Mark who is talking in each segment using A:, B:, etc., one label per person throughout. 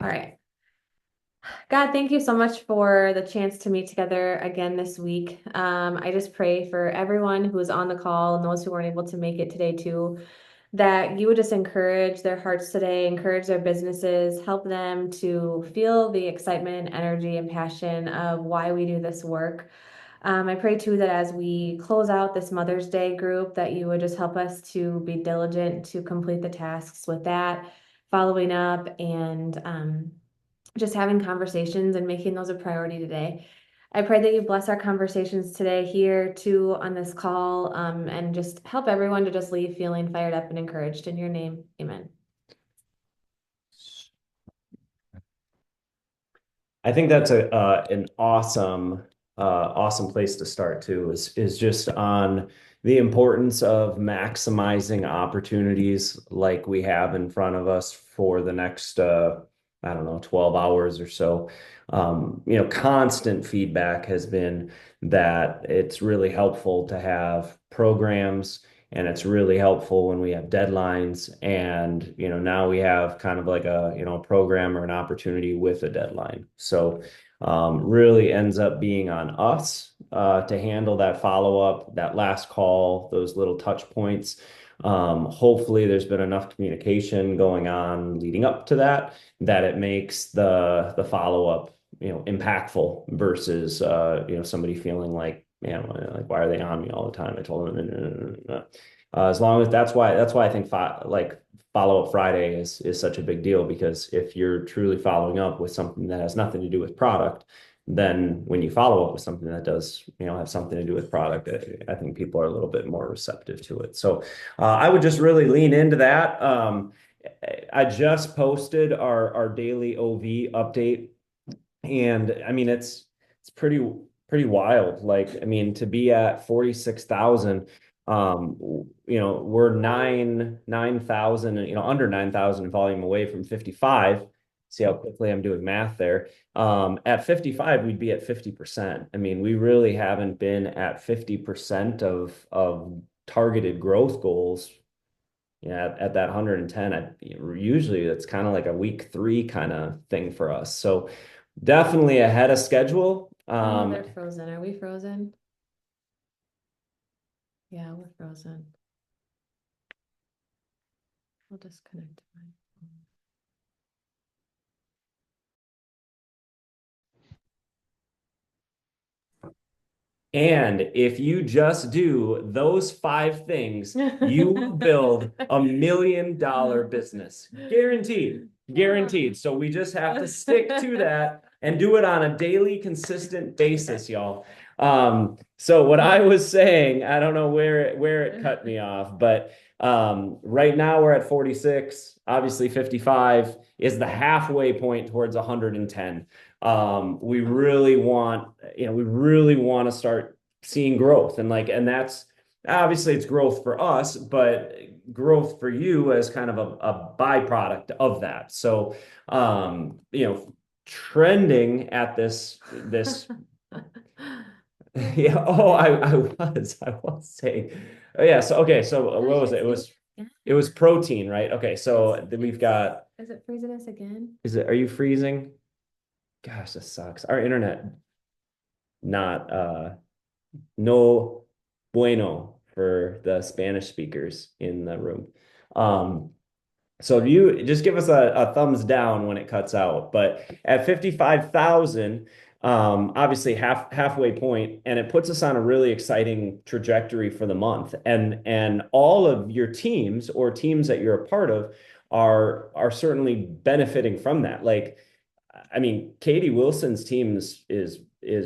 A: All right. God, thank you so much for the chance to meet together again this week. I just pray for everyone who is on the call and those who weren't able to make it today too, that you would just encourage their hearts today, encourage their businesses, help them to feel the excitement, energy, and passion of why we do this work. I pray too that as we close out this Mother's Day group, that you would just help us to be diligent to complete the tasks with that, following up and just having conversations and making those a priority today. I pray that you bless our conversations today here too on this call, and just help everyone to just leave feeling fired up and encouraged in your name. Amen.
B: I think that's an awesome place to start too, is just on the importance of maximizing opportunities like we have in front of us for the next I don't know, 12 hours or so. Constant feedback has been that it's really helpful to have programs, and it's really helpful when we have deadlines. And now we have kind of like a program or an opportunity with a deadline. So really ends up being on us to handle that follow-up, that last call, those little touch points. Hopefully there's been enough communication going on leading up to that, that it makes the follow-up impactful versus somebody feeling like, like, why are they on me all the time? I told them, no, no, no, no, no. As long as that's why I think follow up Friday is such a big deal, because if you're truly following up with something that has nothing to do with product, then when you follow up with something that does have something to do with product, I think people are a little bit more receptive to it. So I would just really lean into that. I just posted our daily OV update, and I mean it's pretty wild. Like, I mean, to be at 46,000, we're 9,000, under 9,000 volume away from 55. See how quickly I'm doing math there. At 55, we'd be at 50%. I mean, we really haven't been at 50% of targeted growth goals. Yeah, at that 110, usually it's kind of like a week 3 kind of thing for us. So definitely ahead of schedule.
A: Oh, they're frozen. Are we frozen? Yeah, we're frozen. I'll disconnect my phone.
B: And if you just do those 5 things, you will build $1 million business. Guaranteed. Guaranteed. So we just have to stick to that and do it on a daily, consistent basis, y'all. So what I was saying, I don't know where it cut me off, but right now we're at 46. Obviously, 55 is the halfway point towards 110. We really want to start seeing growth, and that's obviously, it's growth for us, but growth for you as kind of a byproduct of that. So, trending at this yeah. Oh, I was saying, oh, yeah. So, okay. So what
A: Gosh,
B: was it?
A: it's
B: It
A: getting
B: was it was protein, right? Okay. So then we've
A: it's
B: got,
A: is it freezing us again?
B: are you freezing? Gosh, this sucks. Our internet, not no bueno for the Spanish speakers in the room. Um, so if you just give us a thumbs down when it cuts out. But at 55,000, obviously halfway point, and it puts us on a really exciting trajectory for the month. And all of your teams or teams that you're a part of are certainly benefiting from that. Like, I mean, Katie Wilson's team is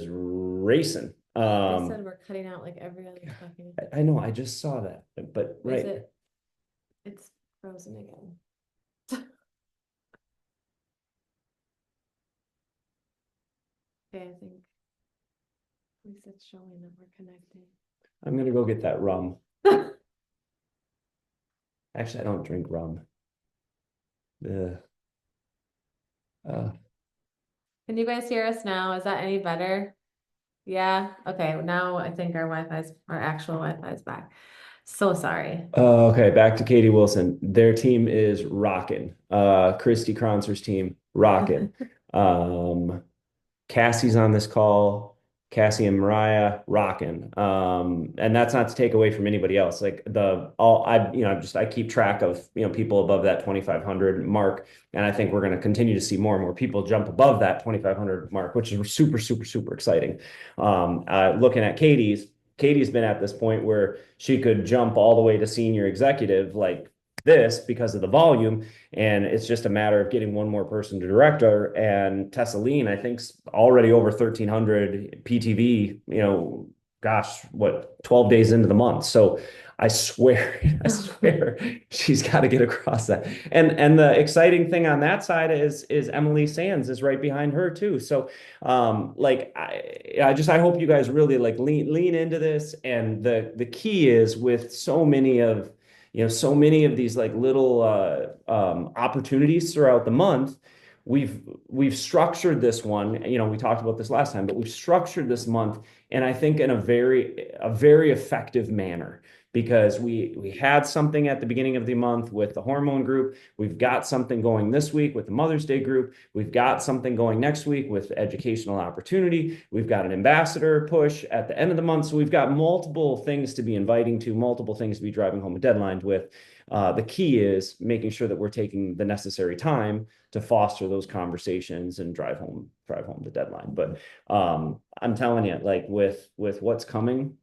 B: racing.
A: They said we're cutting out like every other fucking.
B: I know, I just saw that, but
A: Is
B: right.
A: it? It's frozen again. Okay, I think at least it's showing that we're connecting.
B: I'm gonna go get that rum. Actually, I don't drink rum. Ugh. Uh,
A: Can you guys hear us now? Is that any better? Yeah. Okay. Now I think our actual Wi-Fi is back. So sorry.
B: Okay, back to Katie Wilson. Their team is rocking. Christy Kronzer's team, rocking. Um, Cassie's on this call. Cassie and Mariah rocking. And that's not to take away from anybody else. Like the all I I keep track of people above that 2,500 mark, and I think we're going to continue to see more and more people jump above that 2,500 mark, which is super super super exciting. Looking at Katie's been at this point where she could jump all the way to senior executive like this because of the volume, and it's just a matter of getting one more person to director. And Tessaline, I think, already over 1,300 PTV, gosh, what, 12 days into the month. So I swear, I swear she's got to get across that. And the exciting thing on that side is Emily Sands is right behind her too. So like I hope you guys really like lean into this. And the key is with so many of these like little opportunities throughout the month. We've structured this one. We talked about this last time, but we've structured this month, and I think in a very effective manner, because we had something at the beginning of the month with the hormone group. We've got something going this week with the Mother's Day group. We've got something going next week with educational opportunity. We've got an ambassador push at the end of the month. So we've got multiple things to be inviting to, multiple things to be driving home a deadline with. The key is making sure that we're taking the necessary time to foster those conversations and drive home the deadline. But I'm telling you, like with what's coming,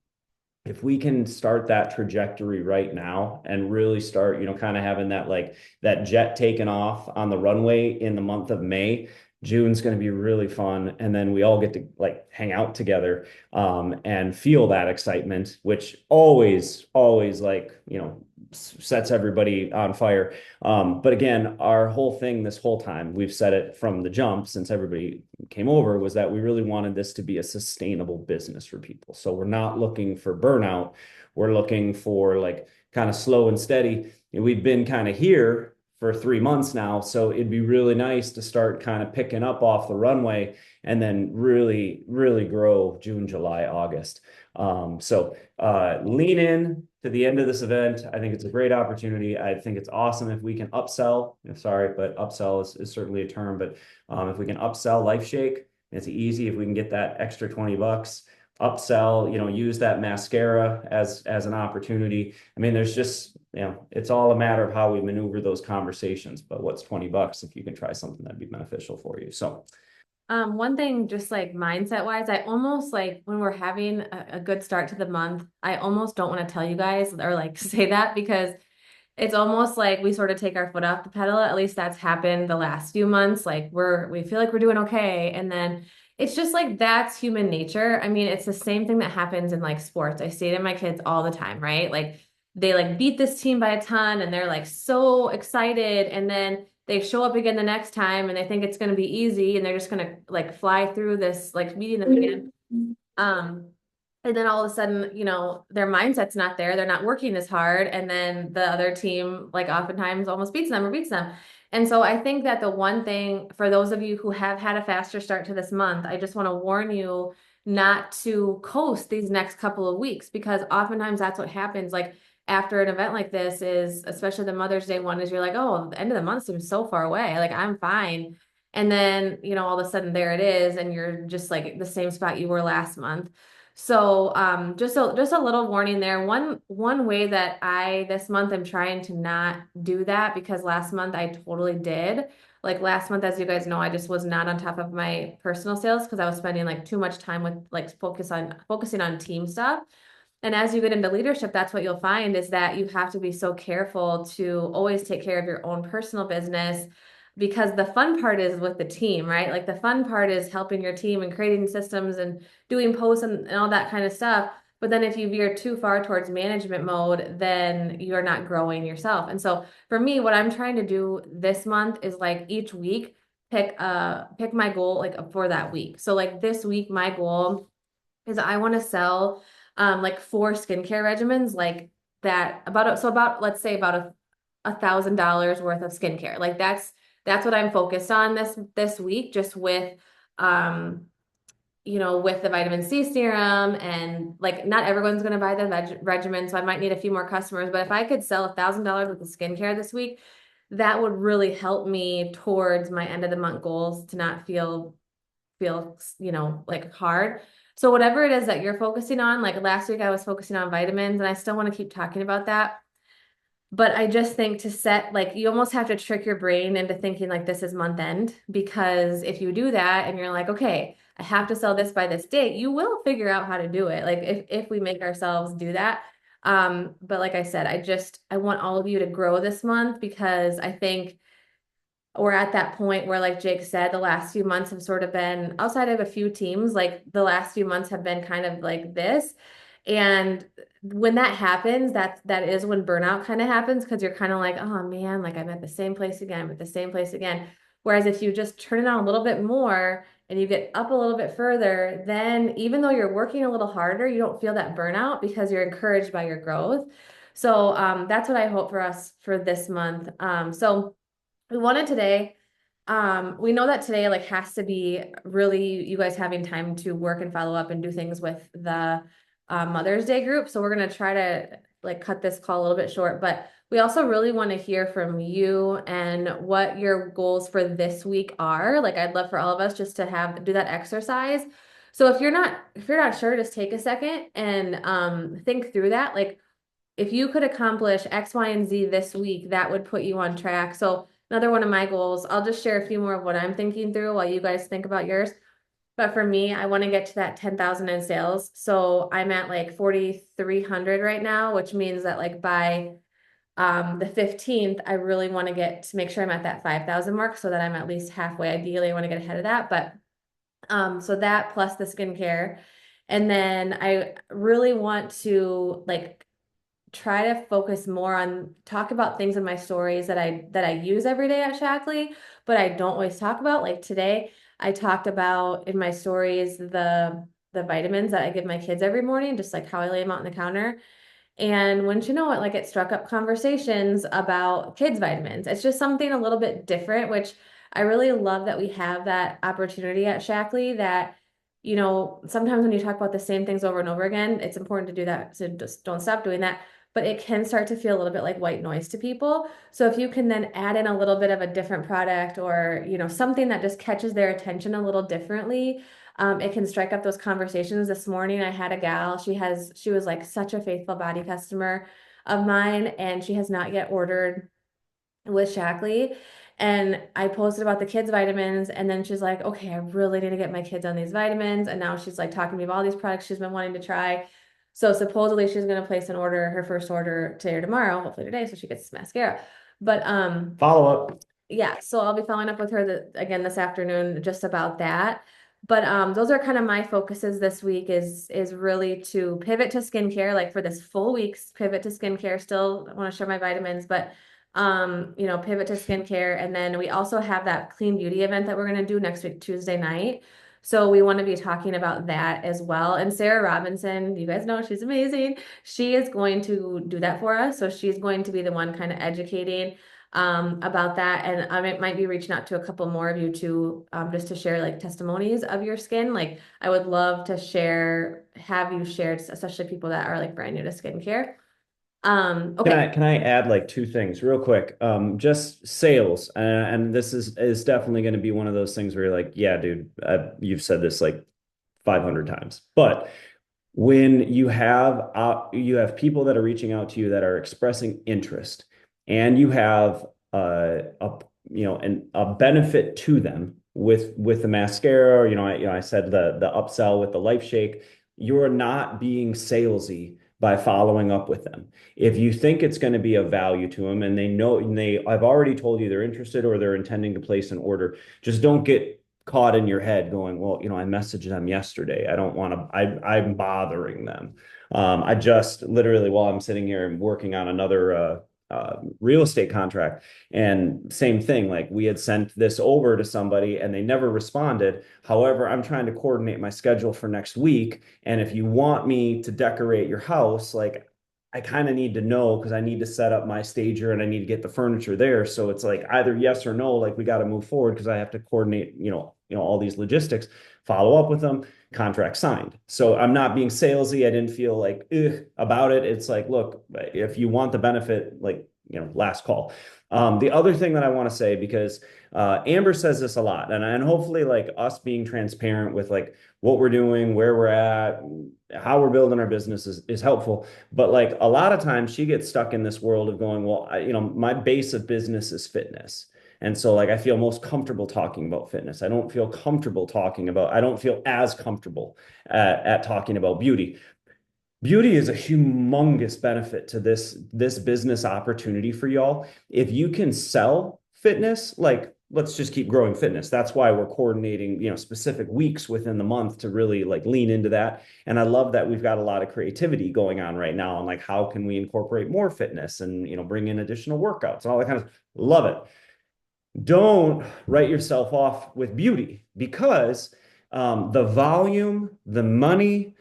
B: if we can start that trajectory right now and really start, kind of having that like that jet taken off on the runway in the month of May. June's going to be really fun, and then we all get to like hang out together and feel that excitement, which always like sets everybody on fire. But again, our whole thing this whole time, we've said it from the jump since everybody came over, was that we really wanted this to be a sustainable business for people. So we're not looking for burnout. We're looking for like kind of slow and steady. And we've been kind of here for 3 months now. So it'd be really nice to start kind of picking up off the runway and then really, really grow June, July, August. So lean in to the end of this event. I think it's a great opportunity. I think it's awesome if we can upsell. Sorry, but upsell is certainly a term. But if we can upsell LifeShake, it's easy. If we can get that extra $20, upsell, use that mascara as an opportunity. I mean, there's just, it's all a matter of how we maneuver those conversations. But what's $20 if you can try something that'd be beneficial for you? So
A: One thing, just like mindset wise, I almost like when we're having a good start to the month, I almost don't want to tell you guys or like say that because it's almost like we sort of take our foot off the pedal. At least that's happened the last few months. Like we feel like we're doing okay. And then it's just like that's human nature. I mean, it's the same thing that happens in like sports. I see it in my kids all the time, right? Like they like beat this team by a ton and they're like so excited. And then they show up again the next time and they think it's going to be easy and they're just going to like fly through this, like beating them again. Um, and then all of a sudden, their mindset's not there. They're not working as hard. And then the other team, like oftentimes almost beats them. And so I think that the one thing for those of you who have had a faster start to this month, I just want to warn you not to coast these next couple of weeks because oftentimes that's what happens. Like after an event like this is, especially the Mother's Day one, is you're like, oh, the end of the month seems so far away. Like I'm fine. And then, all of a sudden there it is, and you're just like the same spot you were last month. So just a little warning there. One way that I this month am trying to not do that because last month I totally did. Like last month, as you guys know, I just was not on top of my personal sales because I was spending like too much time with like focusing on team stuff. And as you get into leadership, that's what you'll find is that you have to be so careful to always take care of your own personal business because the fun part is with the team, right? Like the fun part is helping your team and creating systems and doing posts and all that kind of stuff. But then if you veer too far towards management mode, then you're not growing yourself. And so for me, what I'm trying to do this month is like each week pick my goal like for that week. So like this week, my goal is I want to sell like 4 skincare regimens like that about let's say about $1,000 worth of skincare. Like that's what I'm focused on this week, just with um with the vitamin C serum, and like not everyone's going to buy the regimen, so I might need a few more customers. But if I could sell $1,000 worth of skincare this week, that would really help me towards my end of the month goals to not feel, like hard. So whatever it is that you're focusing on, like last week I was focusing on vitamins, and I still want to keep talking about that. But I just think to set, like, you almost have to trick your brain into thinking like this is month end, because if you do that and you're like, okay, I have to sell this by this date, you will figure out how to do it. Like if we make ourselves do that. But like I said, I want all of you to grow this month, because I think we're at that point where, like Jake said, the last few months have sort of been, outside of a few teams, like the last few months have been kind of like this. And when that happens, that is when burnout kind of happens, because you're kind of like, oh man, like I'm at the same place again, I'm at the same place again. Whereas if you just turn it on a little bit more and you get up a little bit further, then even though you're working a little harder, you don't feel that burnout because you're encouraged by your growth. So that's what I hope for us for this month. So we wanted today. We know that today like has to be really you guys having time to work and follow up and do things with the Mother's Day group. So we're gonna try to like cut this call a little bit short, but we also really want to hear from you and what your goals for this week are. Like I'd love for all of us just to do that exercise. So if you're not sure, just take a second and think through that. Like if you could accomplish X, Y, and Z this week, that would put you on track. So another one of my goals, I'll just share a few more of what I'm thinking through while you guys think about yours. But for me, I want to get to that 10,000 in sales. So I'm at like 4,300 right now, which means that like by the 15th, I really want to get to make sure I'm at that 5,000 mark so that I'm at least halfway. Ideally, I want to get ahead of that. But so that plus the skincare. And then I really want to like try to focus more on talk about things in my stories that I use every day at Shackley, but I don't always talk about. Like today, I talked about in my stories the vitamins that I give my kids every morning, just like how I lay them out on the counter. And wouldn't you know it, like it struck up conversations about kids' vitamins. It's just something a little bit different, which I really love that we have that opportunity at Shackley that, sometimes when you talk about the same things over and over again, it's important to do that. So just don't stop doing that. But it can start to feel a little bit like white noise to people. So if you can then add in a little bit of a different product or, something that just catches their attention a little differently, it can strike up those conversations. This morning, I had a gal, she was like such a faithful body customer of mine, and she has not yet ordered with Shackley. And I posted about the kids' vitamins, and then she's like, okay, I really need to get my kids on these vitamins. And now she's like talking to me about all these products she's been wanting to try. So supposedly she's going to place her first order today or tomorrow, hopefully today, so she gets this mascara. But
B: Follow up.
A: yeah, so I'll be following up with her again this afternoon just about that. But those are kind of my focuses this week is really to pivot to skincare, like for this full week's pivot to skincare. Still want to share my vitamins, but pivot to skincare. And then we also have that clean beauty event that we're going to do next week, Tuesday night. So we want to be talking about that as well. And Sarah Robinson, you guys know she's amazing. She is going to do that for us. So she's going to be the one kind of educating about that. And I might be reaching out to a couple more of you too, just to share like testimonies of your skin. Like I would love to have you shared, especially people that are like brand new to skincare.
B: Can
A: Okay.
B: I add like two things real quick? Just sales, and this is definitely going to be one of those things where you're like, yeah, dude, you've said this like 500 times. But when you have people that are reaching out to you that are expressing interest, and you have a benefit to them with the mascara, or I said the upsell with the Life Shake, you're not being salesy by following up with them. If you think it's going to be of value to them and they know and I've already told you they're interested or they're intending to place an order, just don't get caught in your head going, well, I messaged them yesterday. I don't want to, I'm bothering them. I just literally, while I'm sitting here and working on another real estate contract, and same thing, like we had sent this over to somebody and they never responded. However, I'm trying to coordinate my schedule for next week. And if you want me to decorate your house, like I kind of need to know because I need to set up my stager and I need to get the furniture there. So it's like either yes or no, like we got to move forward because I have to coordinate, all these logistics, follow up with them, contract signed. So I'm not being salesy. I didn't feel like about it. It's like, look, if you want the benefit, like, last call. The other thing that I want to say, because Amber says this a lot, and hopefully like us being transparent with like what we're doing, where we're at, how we're building our business is helpful. But like a lot of times she gets stuck in this world of going, well, my base of business is fitness. And so like I feel most comfortable talking about fitness. I don't feel as comfortable at talking about beauty. Beauty is a humongous benefit to this business opportunity for y'all. If you can sell fitness, like let's just keep growing fitness. That's why we're coordinating, specific weeks within the month to really like lean into that. And I love that we've got a lot of creativity going on right now and like how can we incorporate more fitness and bring in additional workouts and all that kind of love it. Don't write yourself off with beauty because the volume, the money,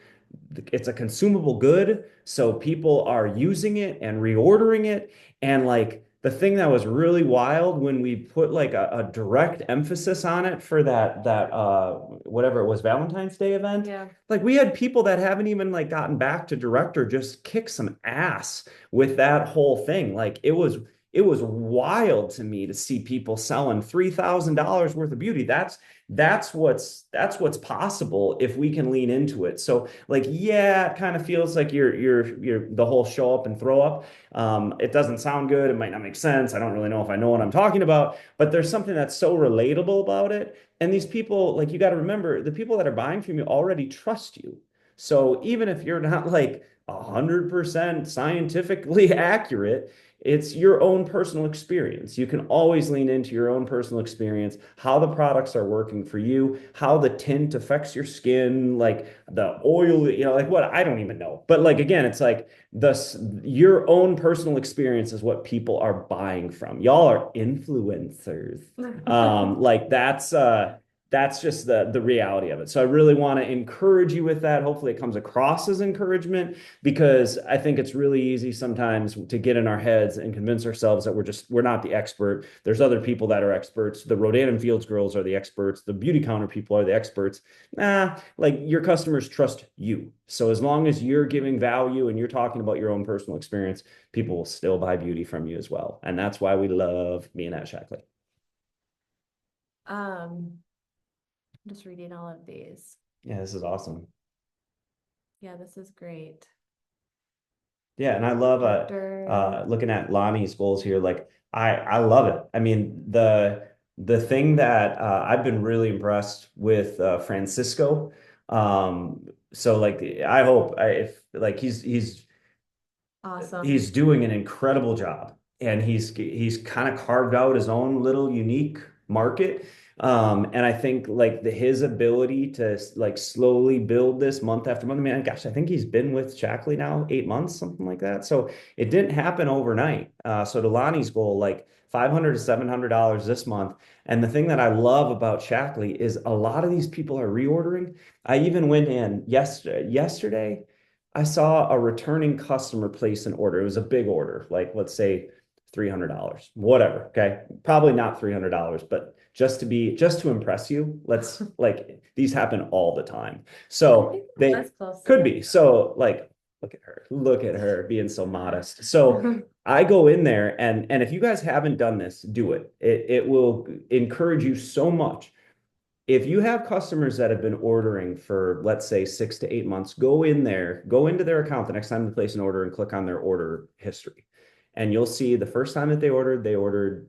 B: it's a consumable good. So people are using it and reordering it. And like the thing that was really wild when we put like a direct emphasis on it for that whatever it was, Valentine's Day event.
A: Yeah.
B: Like we had people that haven't even like gotten back to director just kick some ass with that whole thing. Like it was wild to me to see people selling $3,000 worth of beauty. That's what's possible if we can lean into it. So like, yeah, it kind of feels like you're the whole show up and throw up. It doesn't sound good. It might not make sense. I don't really know if I know what I'm talking about, but there's something that's so relatable about it. And these people, like, you got to remember, the people that are buying from you already trust you. So even if you're not like 100% scientifically accurate, it's your own personal experience. You can always lean into your own personal experience, how the products are working for you, how the tint affects your skin, like the oil, like what, I don't even know. But like, again, it's like your own personal experience is what people are buying from. Y'all are influencers. Like that's just the reality of it. So I really want to encourage you with that. Hopefully it comes across as encouragement because I think it's really easy sometimes to get in our heads and convince ourselves that we're not the expert. There's other people that are experts. The Rodan and Fields girls are the experts. The beauty counter people are the experts. Like your customers trust you. So as long as you're giving value and you're talking about your own personal experience, people will still buy beauty from you as well. And that's why we love being at Shackley.
A: I'm just reading all of these.
B: Yeah, this is awesome.
A: Yeah, this is great.
B: Yeah, and I love looking at Lonnie's goals here. Like I love it. I mean, the thing that I've been really impressed with Francisco. So like I hope if like
A: Awesome.
B: he's doing an incredible job and he's kind of carved out his own little unique market. And I think like his ability to like slowly build this month after month. I mean, gosh, I think he's been with Shackley now 8 months, something like that. So it didn't happen overnight. So to Lonnie's goal, like $500 to $700 this month. And the thing that I love about Shackley is a lot of these people are reordering. I even went in yesterday. I saw a returning customer place an order. It was a big order, like let's say $300, whatever. Okay. Probably not $300, but just to impress you, let's like these happen all the time. So they could be. So like, look at her being so modest. So I go in there and if you guys haven't done this, do it. It will encourage you so much. If you have customers that have been ordering for, let's say, 6 to 8 months, go into their account the next time they place an order and click on their order history. And you'll see the first time that they ordered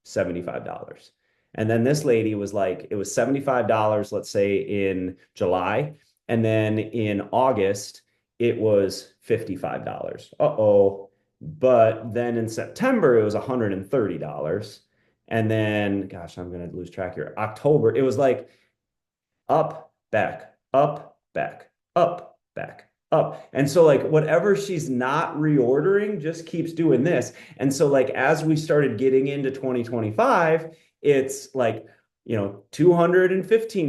B: $75. And then this lady was like, it was $75, let's say in July. And then in August, it was $55. Uh-oh. But then in September, it was $130. And then, gosh, I'm going to lose track here. October, it was like up, back, up, back, up, back, up. And so like whatever she's not reordering just keeps doing this. And so like as we started getting into 2025, it's like, $215,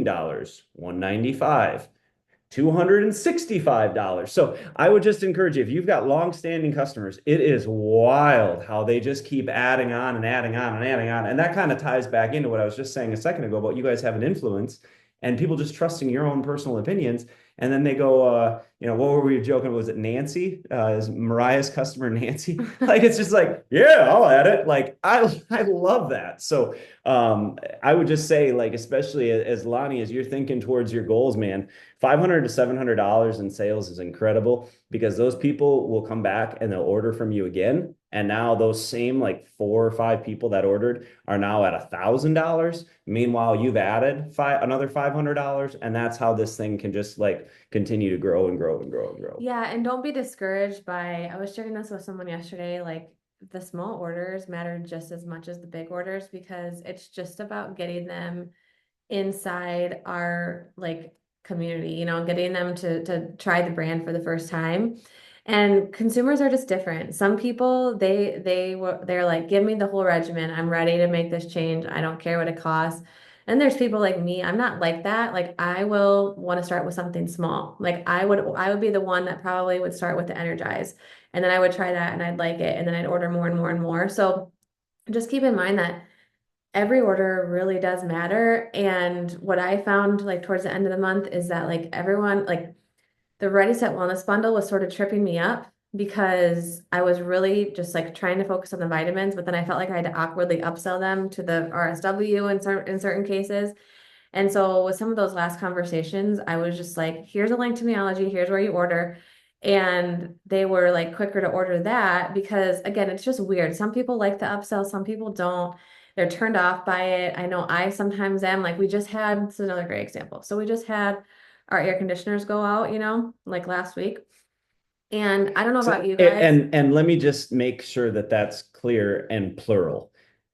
B: $195, $265. So I would just encourage you, if you've got long-standing customers, it is wild how they just keep adding on and adding on and adding on. And that kind of ties back into what I was just saying a second ago about you guys have an influence and people just trusting your own personal opinions. And then they go, what were we joking? Was it Nancy? Is Mariah's customer Nancy? Like, it's just like, yeah, I'll add it. Like, I love that. So I would just say, like, especially as Lonnie, as you're thinking towards your goals, man, $500 to $700 in sales is incredible because those people will come back and they'll order from you again. And now those same like 4 or 5 people that ordered are now at $1,000. Meanwhile, you've added another $500, and that's how this thing can just like continue to grow and grow and grow and grow.
A: Yeah, and don't be discouraged by, I was sharing this with someone yesterday, like the small orders matter just as much as the big orders because it's just about getting them inside our like community, getting them to try the brand for the first time. And consumers are just different. Some people they're like, give me the whole regimen. I'm ready to make this change. I don't care what it costs. And there's people like me. I'm not like that. Like I will want to start with something small. Like I would be the one that probably would start with the Energize. And then I would try that and I'd like it. And then I'd order more and more and more. So just keep in mind that every order really does matter. And what I found like towards the end of the month is that like everyone, like the Ready Set Wellness bundle was sort of tripping me up because I was really just like trying to focus on the vitamins, but then I felt like I had to awkwardly upsell them to the RSW in certain cases. And so with some of those last conversations, I was just like, here's a link to Meology, here's where you order. And they were like quicker to order that because again, it's just weird. Some people like the upsell, some people don't. They're turned off by it. I know I sometimes am. Like we just had, this is another great example. So we just had our air conditioners go out, like last week. And I don't know
B: So,
A: about you guys.
B: and let me just make sure that that's clear and plural.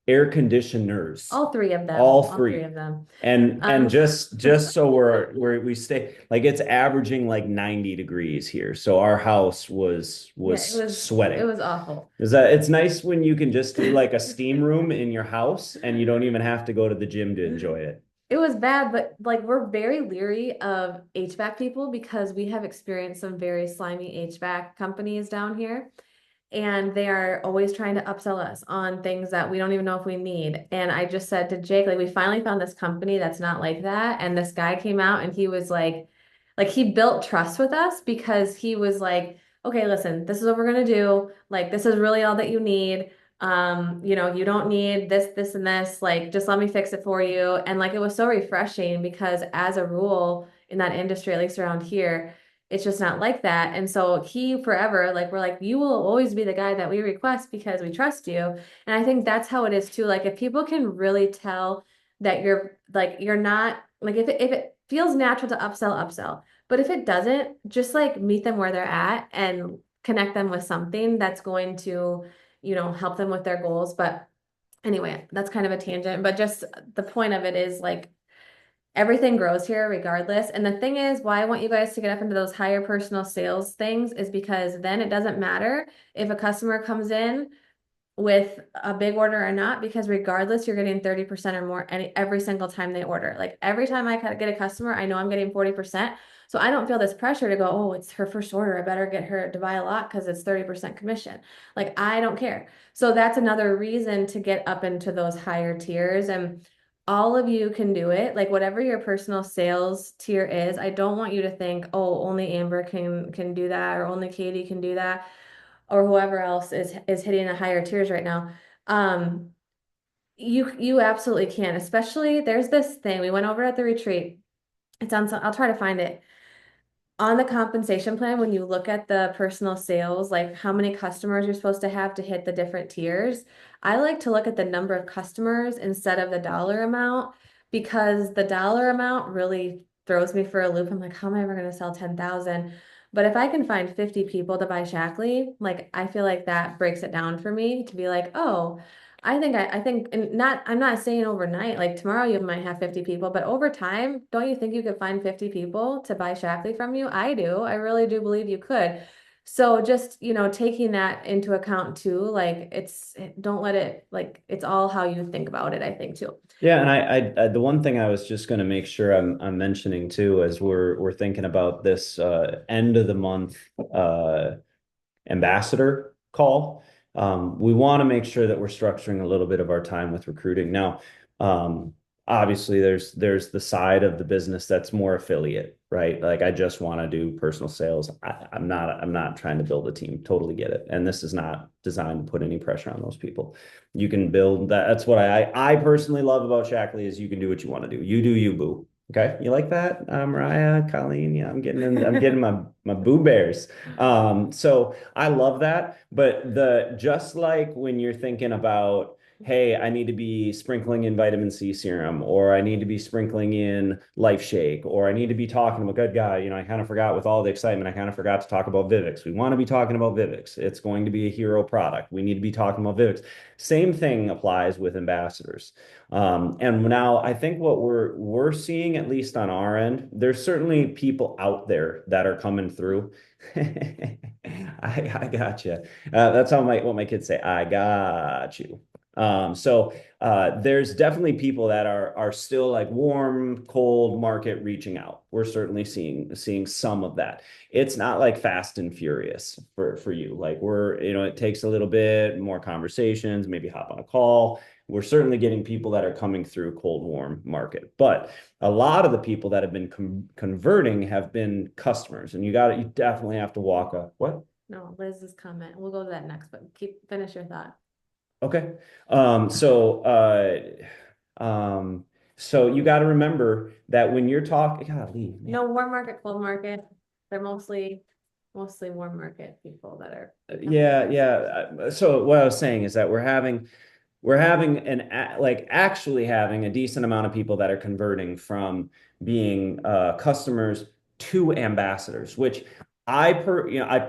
B: Air conditioners,
A: All three of them,
B: all
A: all three
B: three.
A: of them.
B: And
A: Um,
B: just so we stay like it's averaging like 90 degrees here. So our house
A: yeah,
B: was
A: it
B: sweating.
A: was awful.
B: Is that it's nice when you can just do like a steam room in your house and you don't even have to go to the gym to enjoy it.
A: It was bad, but like we're very leery of HVAC people because we have experienced some very slimy HVAC companies down here. And they are always trying to upsell us on things that we don't even know if we need. And I just said to Jake, like, we finally found this company that's not like that. And this guy came out and he was like he built trust with us because he was like, okay, listen, this is what we're gonna do. Like, this is really all that you need. You don't need this, this, and this. Like, just let me fix it for you. And like, it was so refreshing because as a rule in that industry, at least around here, it's just not like that. And so he forever, like, we're like, you will always be the guy that we request because we trust you. And I think that's how it is too. Like, if people can really tell that you're not, like, if it feels natural to upsell, upsell. But if it doesn't, just like meet them where they're at and connect them with something that's going to, help them with their goals. But anyway, that's kind of a tangent. But just the point of it is like, everything grows here regardless. And the thing is, why I want you guys to get up into those higher personal sales things is because then it doesn't matter if a customer comes in with a big order or not, because regardless, you're getting 30% or more every single time they order. Like every time I get a customer, I know I'm getting 40%. So I don't feel this pressure to go, oh, it's her first order. I better get her to buy a lot because it's 30% commission. Like I don't care. So that's another reason to get up into those higher tiers. And all of you can do it. Like whatever your personal sales tier is, I don't want you to think, oh, only Amber can do that or only Katie can do that or whoever else is hitting the higher tiers right now. Um, you absolutely can. Especially there's this thing we went over at the retreat. It's on I'll try to find it on the compensation plan. When you look at the personal sales, like how many customers you're supposed to hit the different tiers, I like to look at the number of customers instead of the dollar amount because the dollar amount really throws me for a loop. I'm like, how am I ever going to sell 10,000? But if I can find 50 people to buy Shackley, like I feel like that breaks it down for me to be like, oh, I think and not I'm not saying overnight, like tomorrow you might have 50 people, but over time, don't you think you could find 50 people to buy Shackley from you? I do. I really do believe you could. So just, taking that into account too, like don't let it, like, it's all how you think about it, I think too.
B: Yeah, and the one thing I was just going to make sure I'm mentioning too, as we're thinking about this end of the month uh, ambassador call. We want to make sure that we're structuring a little bit of our time with recruiting. Now, um, obviously, there's the side of the business that's more affiliate, right? Like I just want to do personal sales. I'm not trying to build a team. Totally get it. And this is not designed to put any pressure on those people. You can build that. That's what I personally love about Shackley is you can do what you want to do. You do you, boo. Okay, you like that, Mariah, Colleen? Yeah, I'm getting my boo bears. So I love that, but the just like when you're thinking about, hey, I need to be sprinkling in vitamin C serum, or I need to be sprinkling in Life Shake, or I need to be talking about good guy. I kind of forgot with all the excitement, I kind of forgot to talk about Vivix. We want to be talking about Vivix. It's going to be a hero product. We need to be talking about Vivix. Same thing applies with ambassadors. And now I think what we're seeing, at least on our end, there's certainly people out there that are coming through. I got you. That's how what my kids say. I got you. There's definitely people that are still like warm, cold market reaching out. We're certainly seeing some of that. It's not like fast and furious for you. Like it takes a little bit more conversations, maybe hop on a call. We're certainly getting people that are coming through cold, warm market, but a lot of the people that have been converting have been customers, and you definitely have to walk up. What?
A: No, Liz's comment. We'll go to that next, but finish your thought.
B: Okay. Um, so, so you got to remember that when you're talking, golly, man.
A: No, warm market, cold market. They're mostly warm market people that are.
B: Yeah, yeah. So what I was saying is that we're having like actually having a decent amount of people that are converting from being customers to ambassadors, which I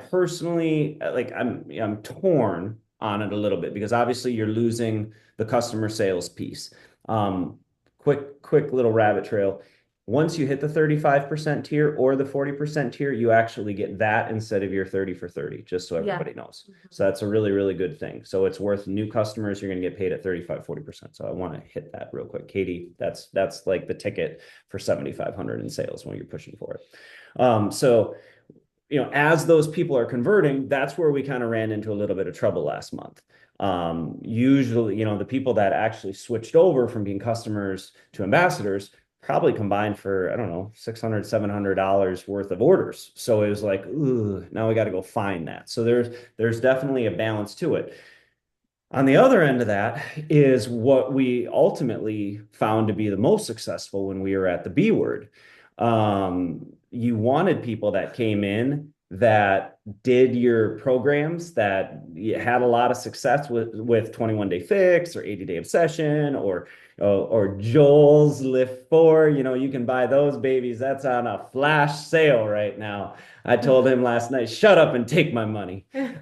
B: personally like I'm torn on it a little bit because obviously you're losing the customer sales piece. Um, quick little rabbit trail. Once you hit the 35% tier or the 40% tier, you actually get that instead of your 30 for 30, just so
A: Yeah.
B: everybody knows. So that's a really, really good thing. So it's worth new customers. You're going to get paid at 35, 40%. So I want to hit that real quick. Katie, that's like the ticket for 7,500 in sales when you're pushing for it. As those people are converting, that's where we kind of ran into a little bit of trouble last month. Usually, the people that actually switched over from being customers to ambassadors probably combined for, I don't know, $600, $700 worth of orders. So it was like, ooh, now we got to go find that. So there's definitely a balance to it. On the other end of that is what we ultimately found to be the most successful when we were at the B word. You wanted people that came in that did your programs that had a lot of success with 21 Day Fix or 80 Day Obsession or Joel's Lift 4. You can buy those babies. That's on a flash sale right now. I told him last night, shut up and take my money. Like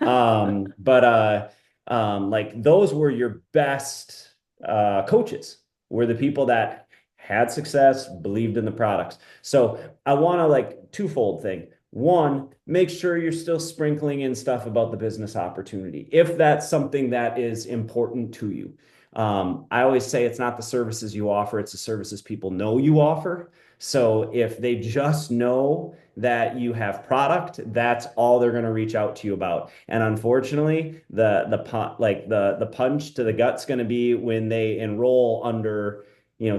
B: those were your best coaches, were the people that had success, believed in the products. So I want to like twofold thing. One, make sure you're still sprinkling in stuff about the business opportunity if that's something that is important to you. I always say it's not the services you offer, it's the services people know you offer. So if they just know that you have product, that's all they're going to reach out to you about. And unfortunately, the punch to the gut's going to be when they enroll under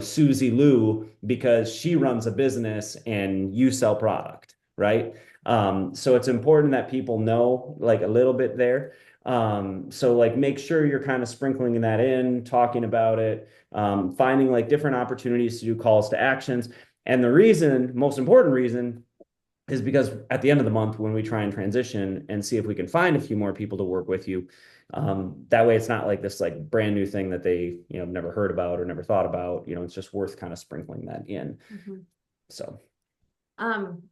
B: Susie Lou because she runs a business and you sell product, right? So it's important that people know like a little bit there. So like make sure you're kind of sprinkling that in, talking about it, finding like different opportunities to do calls to actions. And the most important reason is because at the end of the month, when we try and transition and see if we can find a few more people to work with you, that way it's not like this like brand new thing that they never heard about or never thought about. It's just worth kind of sprinkling that in.
A: Mhm.
B: So
A: Um,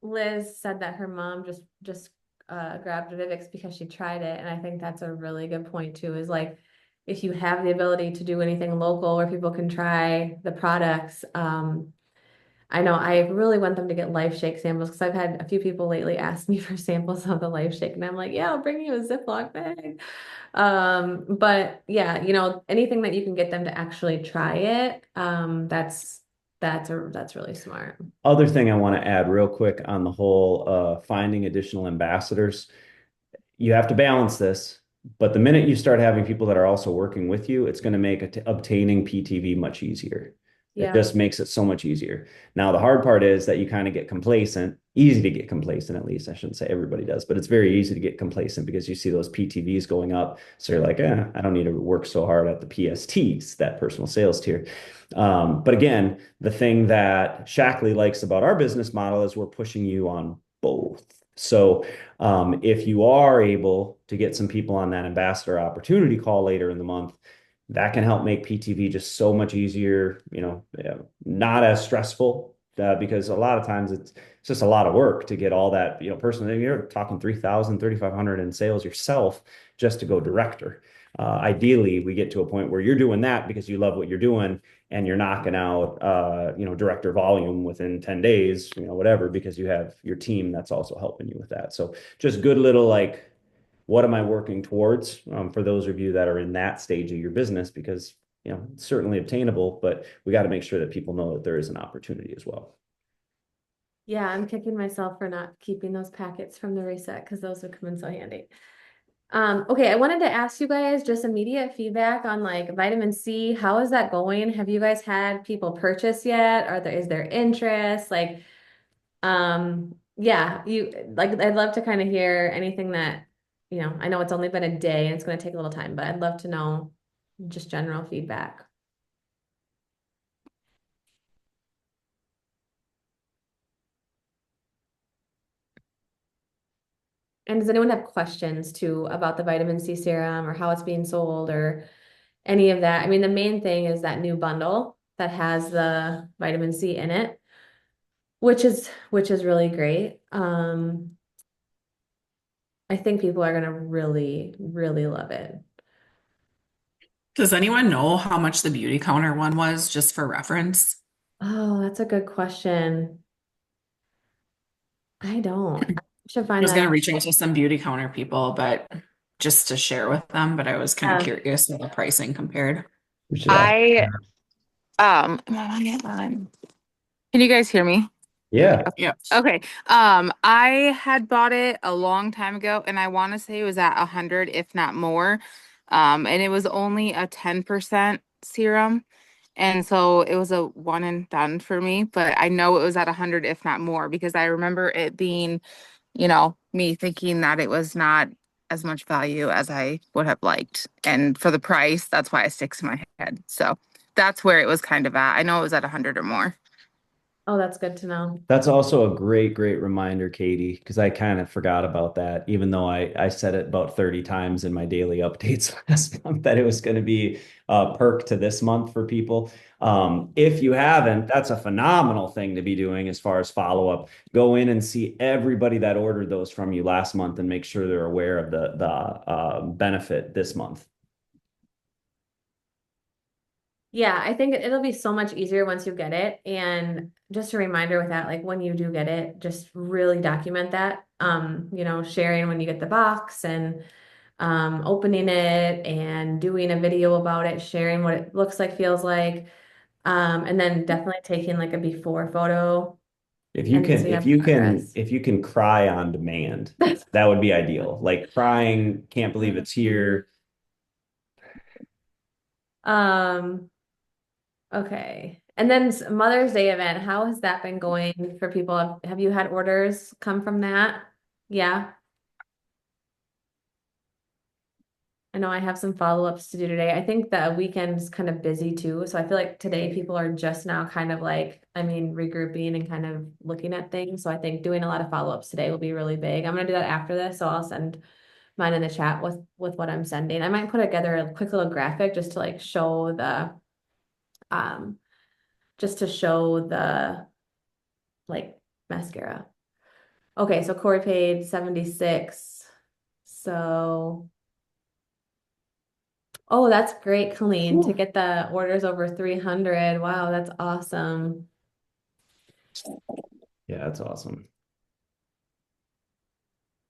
A: Liz said that her mom just grabbed Vivix because she tried it, and I think that's a really good point too. Is like if you have the ability to do anything local where people can try the products, I know I really want them to get Life Shake samples because I've had a few people lately ask me for samples of the Life Shake, and I'm like, yeah, I'll bring you a Ziploc bag. But yeah, anything that you can get them to actually try it, that's really smart.
B: Other thing I want to add real quick on the whole finding additional ambassadors. You have to balance this, but the minute you start having people that are also working with you, it's going to make obtaining PTV much easier. It
A: Yeah.
B: just makes it so much easier. Now, the hard part is that you kind of get complacent, easy to get complacent, at least. I shouldn't say everybody does, but it's very easy to get complacent because you see those PTVs going up. So you're like, I don't need to work so hard at the PSTs, that personal sales tier. But again, the thing that Shackley likes about our business model is we're pushing you on both. So if you are able to get some people on that ambassador opportunity call later in the month, that can help make PTV just so much easier, not as stressful because a lot of times it's just a lot of work to get all that, personally, you're talking 3,000, 3,500 in sales yourself just to go director. Ideally, we get to a point where you're doing that because you love what you're doing and you're knocking out, director volume within 10 days, whatever, because you have your team that's also helping you with that. So just good little like, what am I working towards for those of you that are in that stage of your business? Because, it's certainly obtainable, but we got to make sure that people know that there is an opportunity as well.
A: Yeah, I'm kicking myself for not keeping those packets from the reset because those would come in so handy. Okay, I wanted to ask you guys just immediate feedback on like vitamin C. How is that going? Have you guys had people purchase yet? Is there interest? Like, yeah, I'd love to kind of hear anything that, I know it's only been a day and it's going to take a little time, but I'd love to know just general feedback. And does anyone have questions too about the vitamin C serum or how it's being sold or any of that? I mean, the main thing is that new bundle that has the vitamin C in it, which is really great. I think people are gonna really, really love it.
C: Does anyone know how much the beauty counter one was, just for reference?
A: Oh, that's a good question. I don't. Should
C: I
A: find
C: was
A: that
C: gonna
A: out.
C: reach out to some beauty counter people, but just to share with them, but I was kind of
A: Yeah.
C: curious how the pricing compared.
B: We should ask.
D: I can you guys hear me? There we
B: Yeah.
D: go.
C: Yeah.
D: Okay. I had bought it a long time ago and I want to say it was at 100 if not more. And it was only a 10% serum. And so it was a one and done for me, but I know it was at 100 if not more because I remember it being, me thinking that it was not as much value as I would have liked. And for the price, that's why it sticks in my head. So that's where it was kind of at. I know it was at 100 or more.
A: Oh, that's good to know.
B: That's also a great, great reminder, Katie, because I kind of forgot about that, even though I said it about 30 times in my daily updates last month that it was going to be a perk to this month for people. If you haven't, that's a phenomenal thing to be doing as far as follow up. Go in and see everybody that ordered those from you last month and make sure they're aware of the benefit this month.
A: Yeah, I think it'll be so much easier once you get it. And just a reminder with that, like when you do get it, just really document that. Sharing when you get the box and opening it and doing a video about it, sharing what it looks like, feels like. And then definitely taking like a before photo
B: If you
A: and so
B: can,
A: you
B: if
A: have
B: you can,
A: progress.
B: if you can cry on demand, that would be ideal. Like crying, can't believe it's here.
A: Um, okay. And then Mother's Day event, how has that been going for people? Have you had orders come from that? Yeah. I know I have some follow-ups to do today. I think the weekend's kind of busy too. So I feel like today people are just now kind of like, regrouping and kind of looking at things. So I think doing a lot of follow-ups today will be really big. I'm gonna do that after this, so I'll send mine in the chat with what I'm sending. I might put together a quick little graphic just to like show um the like mascara. Okay, so Corey paid 76. So oh, that's great, Colleen, to
B: Whew.
A: get the orders over 300. Wow, that's awesome.
B: Yeah, that's awesome.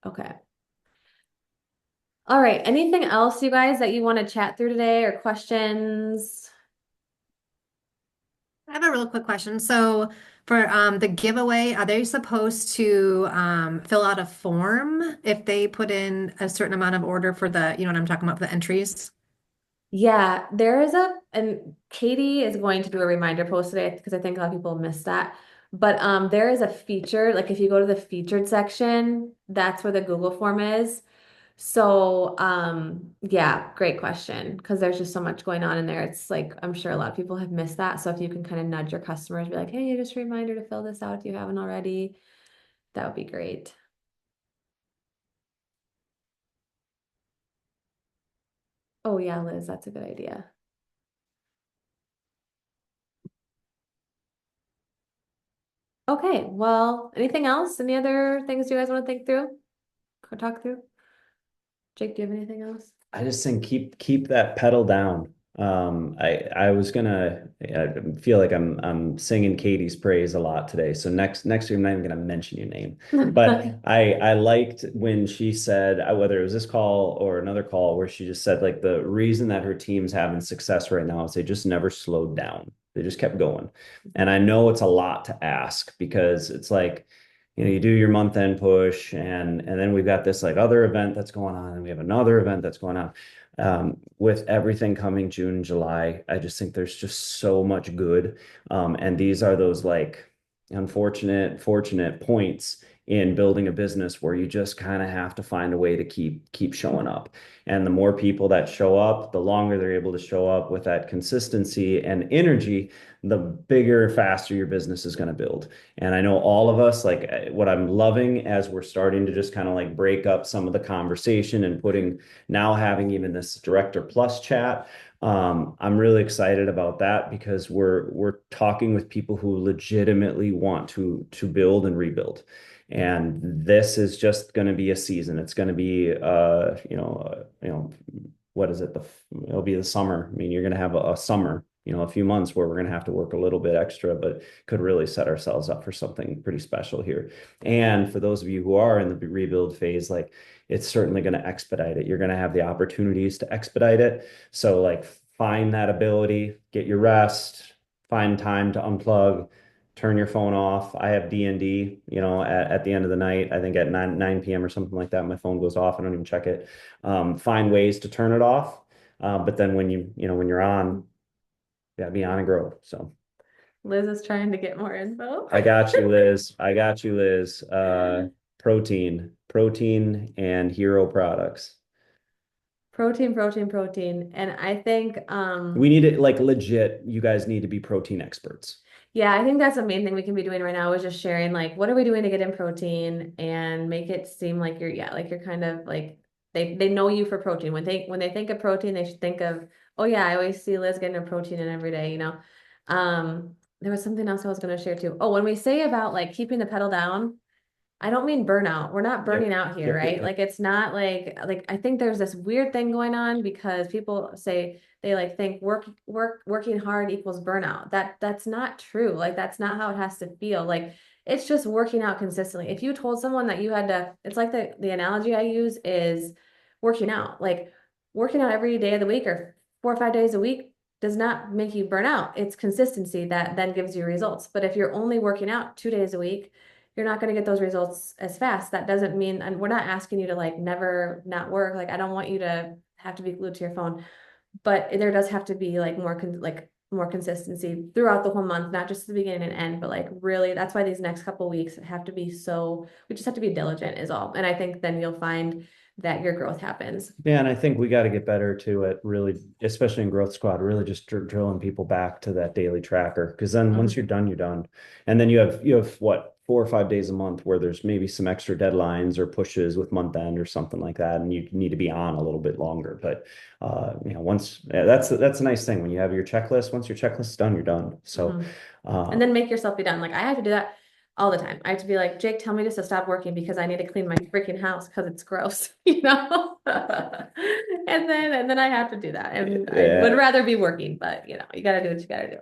A: Okay. All right. Anything else, you guys, that you want to chat through today or questions?
E: I have a real quick question. So for the giveaway, are they supposed to fill out a form if they put in a certain amount of order for the, you know what I'm talking about, the entries?
A: Yeah, and Katie is going to do a reminder post today because I think a lot of people missed that. But there is a feature, like if you go to the featured section, that's where the Google form is. So, yeah, great question. Because there's just so much going on in there. It's like, I'm sure a lot of people have missed that. So if you can kind of nudge your customers, be like, hey, just a reminder to fill this out if you haven't already, that would be great. Oh, yeah, Liz, that's a good idea. Okay, well, anything else? Any other things you guys want to think through? Or talk through? Jake, do you have anything else?
B: I just think keep that pedal down. I was gonna I feel like I'm singing Katie's praise a lot today. So next year I'm not even gonna mention your name. But I liked when she said whether it was this call or another call where she just said like the reason that her team's having success right now is they just never slowed down. They just kept going. And I know it's a lot to ask because it's like you do your month end push and then we've got this like other event that's going on and we have another event that's going on. With everything coming June, July, I just think there's just so much good. And these are those like fortunate points in building a business where you just kind of have to find a way to keep showing up. And the more people that show up, the longer they're able to show up with that consistency and energy, the bigger, faster your business is going to build. And I know all of us, like what I'm loving as we're starting to just kind of like break up some of the conversation and now having even this Director Plus chat. I'm really excited about that because we're talking with people who legitimately want to build and rebuild. And this is just going to be a season. It's going to be what is it? It'll be the summer. I mean, you're going to have a summer, a few months where we're going to have to work a little bit extra, but could really set ourselves up for something pretty special here. And for those of you who are in the rebuild phase, like it's certainly going to expedite it. You're going to have the opportunities to expedite it. So like find that ability, get your rest, find time to unplug, turn your phone off. I have D&D, at the end of the night, I think at 9 p.m. or something like that, my phone goes off. I don't even check it. Find ways to turn it off. But then when when you're on, yeah, be on and grow. So
A: Liz is trying to get more info.
B: I got you, Liz. I got you, Liz. Protein and hero products.
A: Protein. And I think
B: We need it like legit. You guys need to be protein experts.
A: yeah, I think that's the main thing we can be doing right now is just sharing like what are we doing to get in protein and make it seem like like you're kind of like they know you for protein. When they think of protein, they should think of, oh yeah, I always see Liz getting a protein in every day, you know. There was something else I was gonna share too. Oh, when we say about like keeping the pedal down, I don't mean burnout. We're not burning out here,
B: Yep,
A: right?
B: yep.
A: Like it's not like I think there's this weird thing going on because people say they like think working hard equals burnout. That's not true. Like that's not how it has to feel. Like it's just working out consistently. If you told someone that you had to, it's like the analogy I use is working out. Like working out every day of the week or 4 or 5 days a week does not make you burn out. It's consistency that then gives you results. But if you're only working out 2 days a week, you're not going to get those results as fast. That doesn't mean, and we're not asking you to like never not work. Like I don't want you to have to be glued to your phone, but there does have to be like more consistency throughout the whole month, not just the beginning and end, but like really, that's why these next couple weeks have to be we just have to be diligent is all. And I think then you'll find that your growth happens.
B: Yeah, and I think we got to get better too at really, especially in Growth Squad, really just drilling people back to that daily tracker. Because then once you're done, you're done. And then you have what, 4 or 5 days a month where there's maybe some extra deadlines or pushes with month end or something like that, and you need to be on a little bit longer. But that's a nice thing when you have your checklist. Once your checklist is done, you're done. So
A: and then make yourself be done. Like I have to do that. all the time. I have to be like, Jake, tell me just to stop working because I need to clean my freaking house because it's gross, you know? And then I have to do that. And I would
B: Yeah.
A: rather be working, but you know, you gotta do what you gotta do.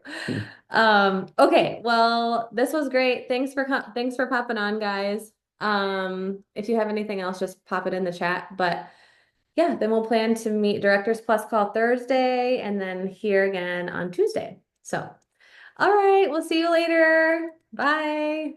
A: Okay, well, this was great. Thanks for popping on, guys. If you have anything else, just pop it in the chat. But yeah, then we'll plan to meet Directors Plus Call Thursday and then here again on Tuesday. So, all right, we'll see you later. Bye.